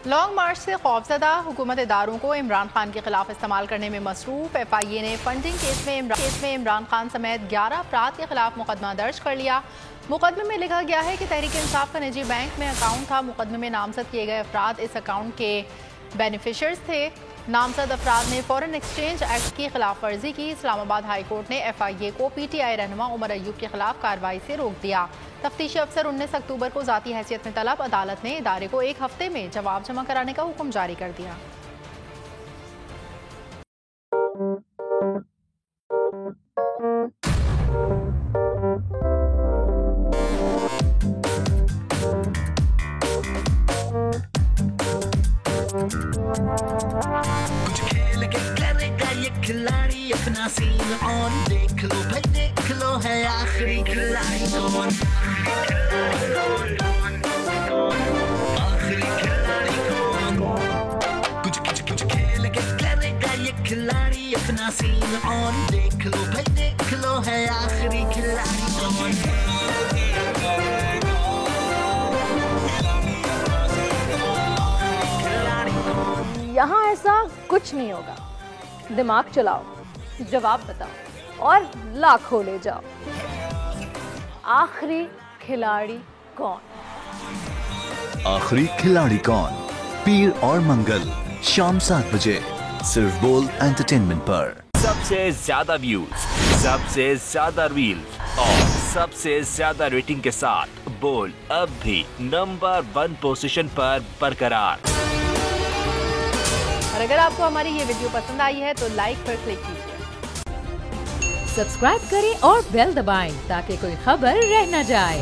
Long मार्च से खौफजदा हुकूमत इदारों को इमरान खान के खिलाफ इस्तेमाल करने में मसरूफ FIA ने फंडिंग केस में इमरान खान समेत 11 अफराद के खिलाफ मुकदमा दर्ज कर लिया। मुकदमे में लिखा गया है कि तहरीक इंसाफ का निजी बैंक में अकाउंट था। मुकदमे में नामजद किए गए अफराद इस अकाउंट के बेनिफिशर्स थे। नामजद अफराद ने फॉरेन एक्सचेंज एक्ट की खिलाफ वर्जी की। इस्लामाबाद हाई कोर्ट ने FIA को PTI रहनुमा उमर अयूब के खिलाफ कार्रवाई से रोक दिया। तफ्तीशी अफसर 19 अक्टूबर को ज़ाती हैसियत में तलब। अदालत ने इदारे को 1 हफ्ते में जवाब जमा कराने का हुक्म जारी कर दिया। कुछ खेल के करेगा ये खिलाड़ी अपना सीन ऑन। देख लो भाई देख लो है आखिरी खिलाड़ी कौन। आखिरी खिलाड़ी कौन। कुछ खेल के करेगा ये खिलाड़ी अपना सीन ऑन। देख लो भाई देख लो है आखिरी खिलाड़ी कौन। यहाँ ऐसा कुछ नहीं होगा। दिमाग चलाओ, जवाब बताओ और लाखों ले जाओ। आखिरी खिलाड़ी कौन? आखिरी खिलाड़ी कौन? पीर और मंगल शाम 7 बजे सिर्फ बोल एंटरटेनमेंट पर। सबसे ज्यादा व्यूज, सबसे ज्यादा रील्स और सबसे ज्यादा रेटिंग के साथ बोल अब भी नंबर 1 पोजीशन पर बरकरार। और अगर आपको हमारी ये वीडियो पसंद आई है तो लाइक पर क्लिक कीजिए। सब्सक्राइब करें और बेल दबाएं ताकि कोई खबर रह न जाए।